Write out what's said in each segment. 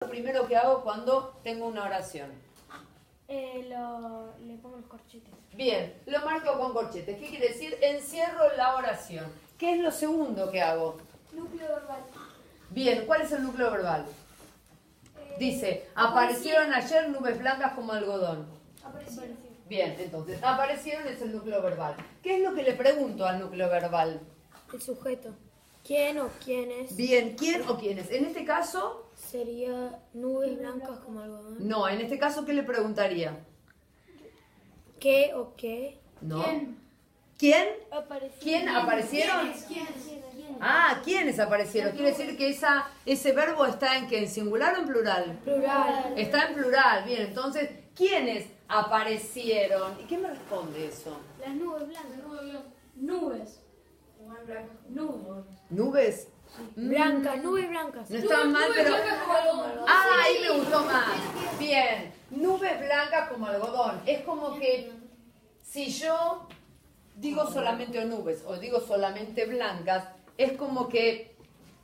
Lo primero que hago cuando tengo una oración. Le pongo los corchetes. Bien, lo marco con corchetes. ¿Qué quiere decir? Encierro la oración. ¿Qué es lo segundo que hago? Núcleo verbal. Bien, ¿cuál es el núcleo verbal? Dice, aparecieron ayer nubes blancas como algodón. Aparecieron. Bien, entonces, aparecieron es el núcleo verbal. ¿Qué es lo que le pregunto al núcleo verbal? El sujeto. ¿Quién o quiénes? Bien, ¿quién o quiénes? En este caso, Sería nubes blancas como algodón. no. En este caso, ¿qué le preguntaría? ¿Qué o qué? No. ¿Quién? Aparecieron. ¿Quién aparecieron? ¿Quiénes? Ah, ¿quiénes aparecieron? Quiere decir que ese verbo está en ¿qué? ¿En singular o en plural? Plural. Está en plural, bien. Entonces, ¿quiénes aparecieron? ¿Y qué me responde eso? Las nubes blancas. Nubes. ¿Nubes? Blancas, nubes blancas. No está mal, pero... Ah, ahí me gustó más. Bien. Nubes blancas como algodón. Es como que si yo digo solamente nubes o digo solamente blancas, es como que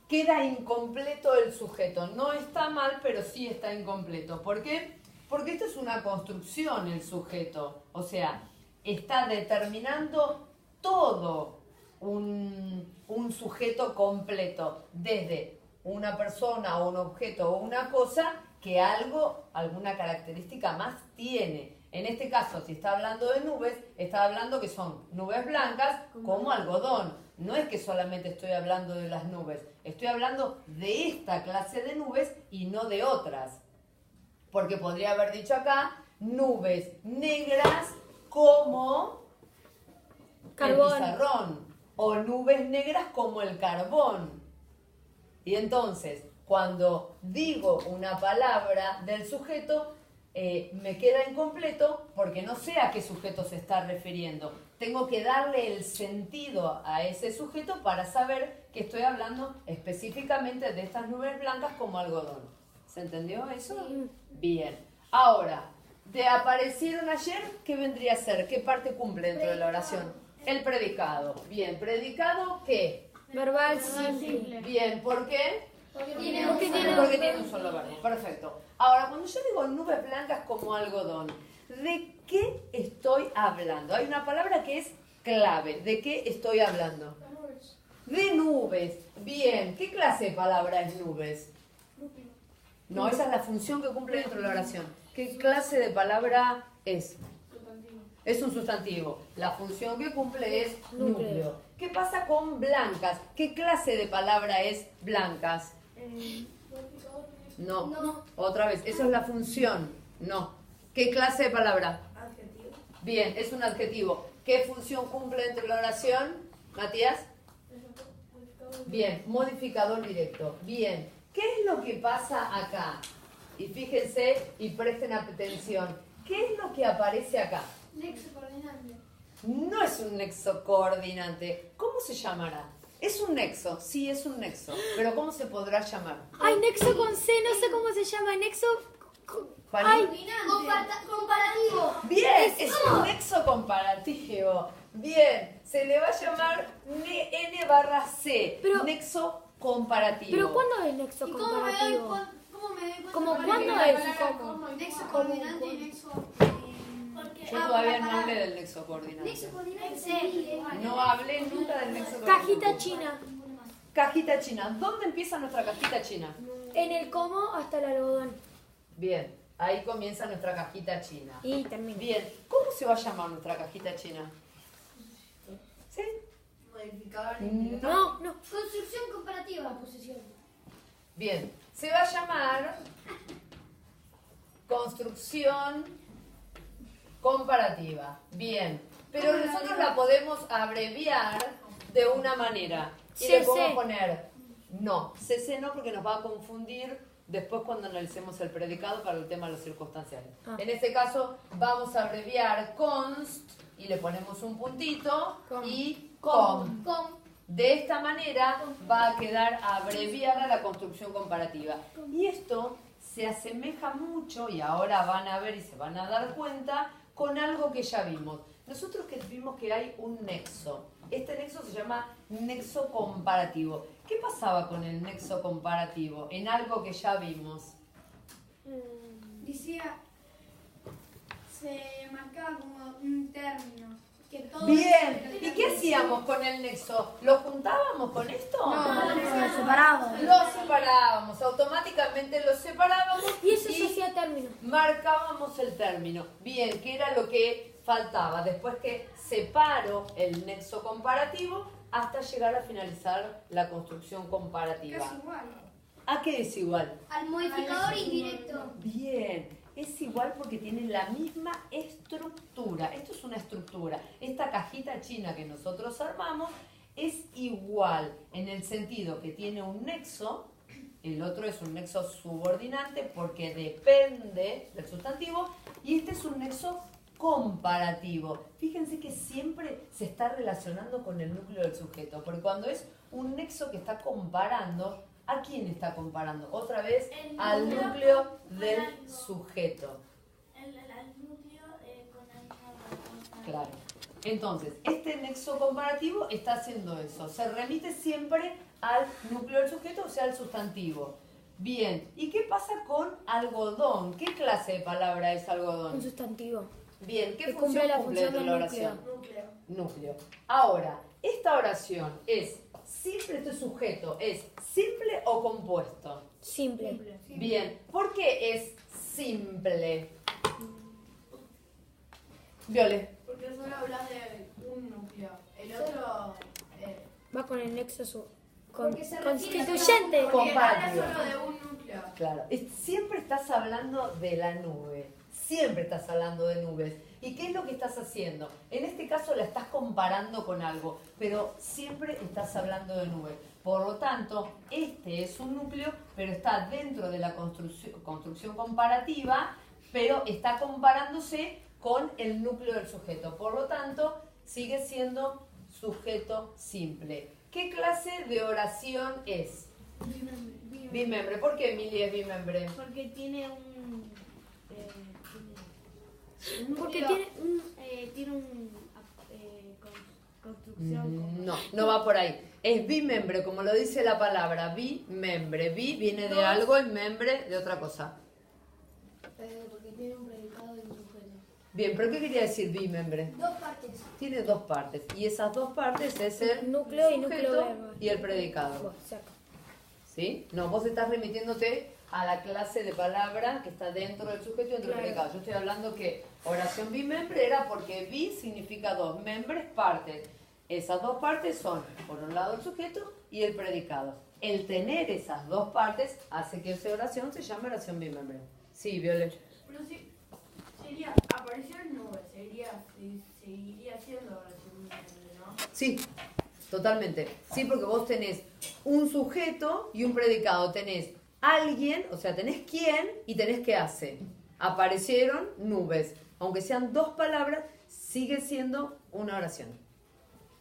queda incompleto el sujeto. No está mal, pero sí está incompleto. ¿Por qué? Porque esto es una construcción, el sujeto. O sea, está determinando todo un sujeto completo, desde una persona o un objeto o una cosa que alguna característica más tiene. En este caso, si está hablando de nubes, está hablando que son nubes blancas como algodón. No es que solamente estoy hablando de las nubes, estoy hablando de esta clase de nubes y no de otras. Porque podría haber dicho acá, nubes negras como Carbón. el pizarrón o nubes negras como el carbón. Y entonces, cuando digo una palabra del sujeto, me queda incompleto porque no sé a qué sujeto se está refiriendo. Tengo que darle el sentido a ese sujeto para saber que estoy hablando específicamente de estas nubes blancas como algodón. ¿Se entendió eso? Sí. Bien. Ahora, de aparecieron ayer, ¿qué vendría a ser? ¿Qué parte cumple dentro de la oración? El predicado. Bien. ¿Predicado qué? Verbal simple. Bien. ¿Por qué? Porque Tiene un solo verbo. Perfecto. Ahora, cuando yo digo nubes blancas como algodón, ¿de qué estoy hablando? Hay una palabra que es clave. ¿De qué estoy hablando? De nubes. Bien. ¿Qué clase de palabra es nubes? No, esa es la función que cumple dentro de la oración. ¿Qué clase de palabra es? Es un sustantivo. La función que cumple es núcleo. ¿Qué pasa con blancas? ¿Qué clase de palabra es blancas? No. Otra vez, eso es la función. No. ¿Qué clase de palabra? Adjetivo. Bien, es un adjetivo. ¿Qué función cumple dentro de la oración, Matías? Bien, modificador directo. Bien, ¿qué es lo que pasa acá? Y fíjense y presten atención. ¿Qué es lo que aparece acá? Nexo coordinante. No es un nexo coordinante. ¿Cómo se llamará? Es un nexo, sí, es un nexo. Pero ¿cómo se podrá llamar? Ay, nexo con C, no sé cómo se llama. Nexo. Juanín. Comparativo. Bien, es un nexo comparativo. Bien, se le va a llamar N/C, Pero- nexo comparativo. ¿Pero cuándo es nexo comparativo? ¿Cómo me doy cuenta? ¿Cómo para cuándo que es? la ¿Cómo? palabra nexo coordinante y nexo... Yo todavía no hablé del nexo coordinante. No hablé nunca del nexo coordinante. Cajita china. Cajita china. ¿Dónde empieza nuestra cajita china? En el como hasta el algodón. Bien, ahí comienza nuestra cajita china. Y termina. Bien, ¿cómo se va a llamar nuestra cajita china? ¿Sí? Modificador. No. No. Construcción comparativa. Posición. Bien, se va a llamar construcción comparativa. Bien, pero nosotros la podemos abreviar de una manera. Y le CC. podemos poner, no, CC no porque nos va a confundir después cuando analicemos el predicado para el tema de los circunstanciales. Ah. En este caso vamos a abreviar const y le ponemos un puntito Com. y com. De esta manera va a quedar abreviada la construcción comparativa. Y esto se asemeja mucho, y ahora van a ver y se van a dar cuenta, con algo que ya vimos. Nosotros que vimos que hay un nexo. Este nexo se llama nexo comparativo. ¿Qué pasaba con el nexo comparativo? En algo que ya vimos. Decía, se marcaba como un término. Que todo Bien, ¿y qué hacíamos con el nexo? ¿Lo juntábamos con esto? No, lo separamos. Lo separábamos, automáticamente lo separábamos Y eso se hacía término. marcábamos el término. Bien, ¿qué era lo que faltaba? Después que separo el nexo comparativo hasta llegar a finalizar la construcción comparativa. casi igual. ¿A qué es igual? Al modificador indirecto. Bien, es igual porque tienen la misma estructura. Esto es una estructura. Esta cajita china que nosotros armamos es igual en el sentido que tiene un nexo, el otro es un nexo subordinante porque depende del sustantivo, y este es un nexo comparativo. Fíjense que siempre se está relacionando con el núcleo del sujeto, porque cuando es un nexo que está comparando, ¿a quién está comparando? Otra vez al núcleo del sujeto. Al núcleo con la misma. Claro. Entonces, este nexo comparativo está haciendo eso. Se remite siempre al núcleo del sujeto, o sea, al sustantivo. Bien, ¿y qué pasa con algodón? ¿Qué clase de palabra es Un algodón? sustantivo. Bien, ¿qué Que función cumple la cumple función dentro de la del oración? Núcleo. Núcleo. Ahora, esta oración es simple, este sujeto, ¿es simple o compuesto? Simple. Bien, ¿por qué es simple? Viole. Porque solo hablas de un núcleo. El otro. Va con el nexo Porque se refiere constituyente. Porque habla Compartido. solo de un núcleo. Claro, siempre estás hablando de la nube, siempre estás hablando de nubes. ¿Y qué es lo que estás haciendo? En este caso la estás comparando con algo, pero siempre estás hablando de nubes. Por lo tanto, este es un núcleo, pero está dentro de la construcción comparativa, pero está comparándose con el núcleo del sujeto. Por lo tanto, sigue siendo sujeto simple. ¿Qué clase de oración es? Bimembre. ¿Por qué Emilia es bimembre? Porque tiene un. Porque tiene un. Construcción. No va por ahí. Es bimembre, como lo dice la palabra, bimembre. Bi viene de algo y membre de otra cosa. Porque tiene un predicado y un sujeto. Bien, pero ¿qué quería decir bimembre? Dos partes. Tiene dos partes, y esas dos partes es el Núcleo y sujeto núcleo verbo. y el predicado. Bueno, saca. ¿Sí? No, vos estás remitiéndote a la clase de palabra que está dentro del sujeto y dentro del predicado. Yo estoy hablando que oración bimembre era porque bi significa dos, membre es partes. Esas dos partes son, por un lado, el sujeto y el predicado. El tener esas dos partes hace que esa oración se llame oración bimembre. Sí, Violet. Pero sí, sería. Apareció en nubes, seguiría siendo oración bimembre, ¿no? Sí, totalmente. Sí, porque vos tenés un sujeto y un predicado. Tenés alguien, o sea, tenés quién y tenés qué hace. Aparecieron nubes. Aunque sean dos palabras, sigue siendo una oración.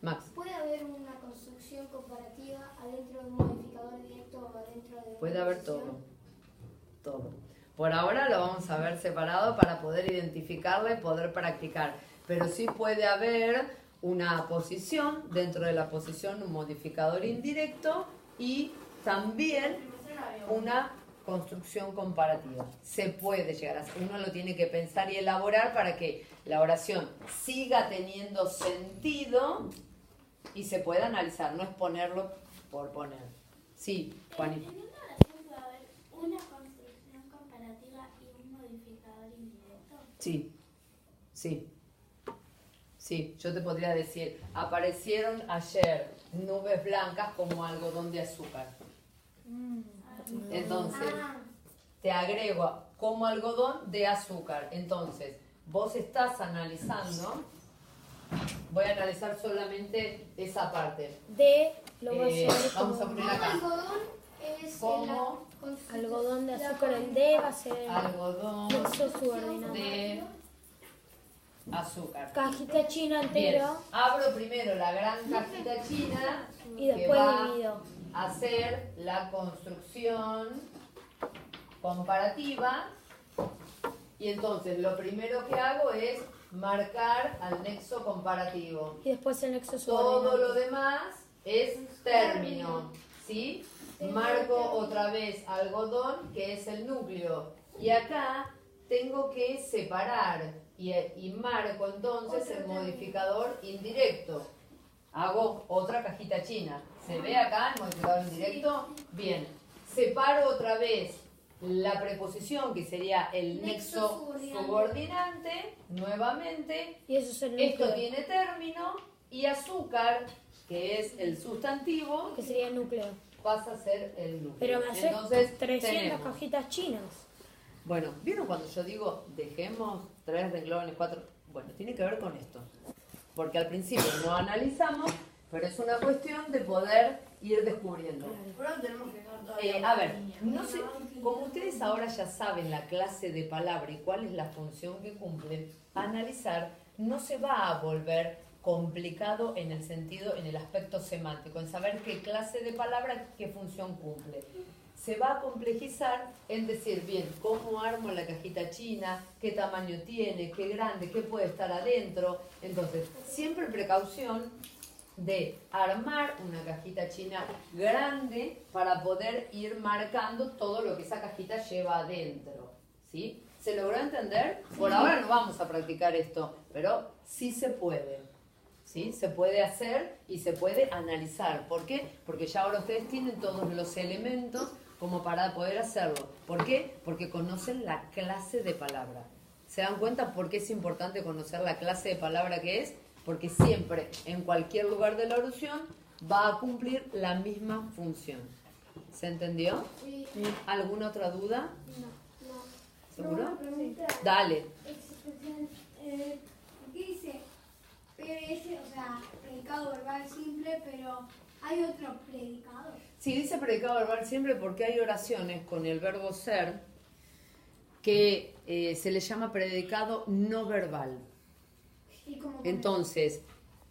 Max. ¿Puede haber una construcción comparativa adentro de un modificador directo o adentro de una Puede haber todo. posición? Todo. Por ahora lo vamos a ver separado para poder identificarla y poder practicar. Pero sí puede haber una posición, dentro de la posición un modificador indirecto y también una construcción comparativa. Se puede llegar a hacer. Uno lo tiene que pensar y elaborar para que la oración siga teniendo sentido y se pueda analizar. No es ponerlo por poner. Sí, Juanita. En una oración puede haber una construcción comparativa y un modificador indirecto. Sí, sí. Sí, yo te podría decir, aparecieron ayer nubes blancas como algodón de azúcar. Entonces, te agrego como algodón de azúcar. Entonces, vos estás analizando, voy a analizar solamente esa parte. De lo va a ser Vamos a como poner acá. Algodón es Como algodón de azúcar. El D va a ser el algodón nexo subordinado. de azúcar. Cajita china Bien, entero abro primero la gran cajita china y que después va divido. a hacer la construcción comparativa, y entonces lo primero que hago es marcar al nexo comparativo. Y después el nexo Todo lo subordinado. demás es término, ¿sí? marco otra vez algodón, que es el núcleo. Y acá tengo que separar y marco entonces el modificador indirecto. Hago otra cajita china. ¿Se ve acá el modificador indirecto? Bien. Separo otra vez la preposición, que sería el nexo subordinante, nuevamente. Y eso es el núcleo. Esto tiene término. Y azúcar, que es el sustantivo, Que sería el núcleo. pasa a ser el núcleo. Pero me haces Entonces, 300 tenemos. cajitas chinas. Bueno, ¿vieron cuando yo digo dejemos 3 renglones, 4? Bueno, tiene que ver con esto. Porque al principio no analizamos, pero es una cuestión de poder ir descubriendo. Pero tenemos que dejar todavía A ver, una línea. no sé, como ustedes ahora ya saben la clase de palabra y cuál es la función que cumple, analizar no se va a volver complicado en el sentido, en el aspecto semántico, en saber qué clase de palabra, qué función cumple. Se va a complejizar en decir, bien, cómo armo la cajita china, qué tamaño tiene, qué grande, qué puede estar adentro. Entonces, siempre precaución de armar una cajita china grande para poder ir marcando todo lo que esa cajita lleva adentro, ¿sí? ¿Se logró entender? Por ahora no vamos a practicar esto, pero sí se puede, ¿sí? Se puede hacer y se puede analizar. ¿Por qué? Porque ya ahora ustedes tienen todos los elementos como para poder hacerlo. ¿Por qué? Porque conocen la clase de palabra. ¿Se dan cuenta por qué es importante conocer la clase de palabra que es? Porque siempre, en cualquier lugar de la oración, va a cumplir la misma función. ¿Se entendió? Sí. ¿Alguna otra duda? No. ¿Seguro? Una pregunta. Dale. ¿Qué dice? PS, o sea, predicado verbal simple, pero hay otro predicado. Sí, dice predicado verbal siempre porque hay oraciones con el verbo ser que se le llama predicado no verbal. ¿Y cómo Entonces,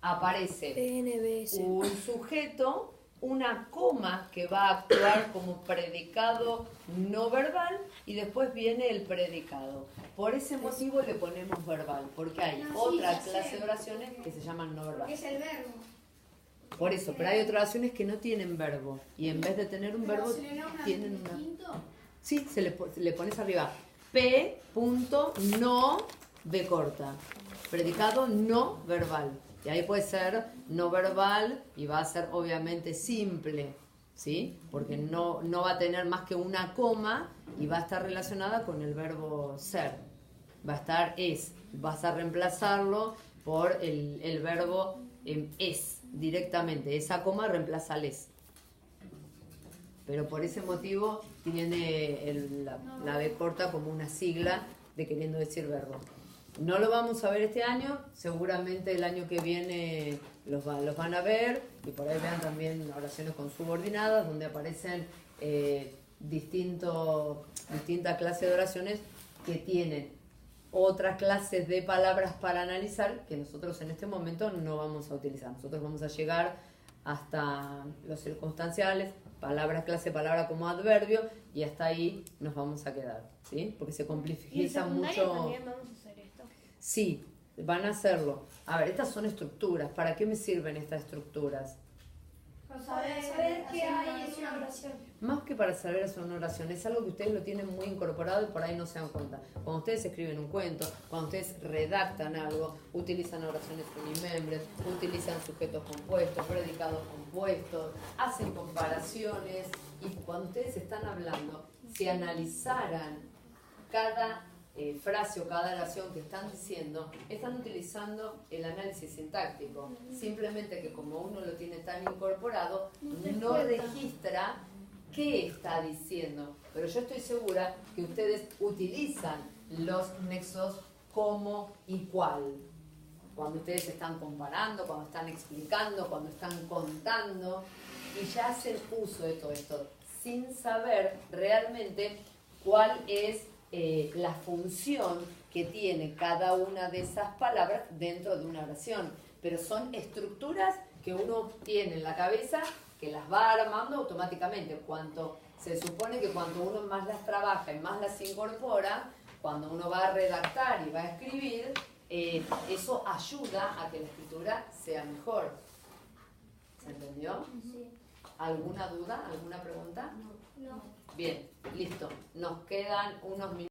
aparece PNBS. un sujeto, una coma que va a actuar como predicado no verbal y después viene el predicado. Por ese motivo le ponemos verbal, porque hay No, sí, otra ya sé. clase de oraciones que se llaman no Porque verbal. es el verbo. Por eso, pero hay otras oraciones que no tienen verbo y en vez de tener un verbo ¿Se le nombra tienen una... distinto? Sí, le pones arriba P. No B corta. Predicado no verbal. Y ahí puede ser no verbal y va a ser obviamente simple, ¿sí? Porque no va a tener más que una coma y va a estar relacionada con el verbo ser. Va a estar es. Vas a reemplazarlo por el verbo es directamente. Esa coma reemplaza al es. Pero por ese motivo tiene la B corta como una sigla de queriendo decir verbo. No lo vamos a ver este año, seguramente el año que viene los van a ver y por ahí vean también oraciones con subordinadas donde aparecen distintas clases de oraciones que tienen otras clases de palabras para analizar que nosotros en este momento no vamos a utilizar. Nosotros vamos a llegar hasta los circunstanciales, clase palabra como adverbio y hasta ahí nos vamos a quedar, ¿sí? Porque se complejiza mucho. También vamos a hacer esto. Sí, van a hacerlo. A ver, estas son estructuras. ¿Para qué me sirven estas estructuras? Para Saber qué hay en una oración. Más que para saber hacer una oración, es algo que ustedes lo tienen muy incorporado y por ahí no se dan cuenta. Cuando ustedes escriben un cuento, cuando ustedes redactan algo, utilizan oraciones unimembres, utilizan sujetos compuestos, predicados compuestos, hacen comparaciones y cuando ustedes están hablando, si analizaran cada frase o cada oración que están diciendo, están utilizando el análisis sintáctico. Simplemente que como uno lo tiene tan incorporado, no registra qué está diciendo. Pero yo estoy segura que ustedes utilizan los nexos como y cuál. Cuando ustedes están comparando, cuando están explicando, cuando están contando, y ya hacen uso de todo esto, sin saber realmente cuál es la función que tiene cada una de esas palabras dentro de una oración. Pero son estructuras que uno tiene en la cabeza que las va armando automáticamente. Se supone que cuando uno más las trabaja y más las incorpora, cuando uno va a redactar y va a escribir, eso ayuda a que la escritura sea mejor. ¿Se entendió? Sí. ¿Alguna duda? ¿Alguna pregunta? No. Bien, listo. Nos quedan unos minutos.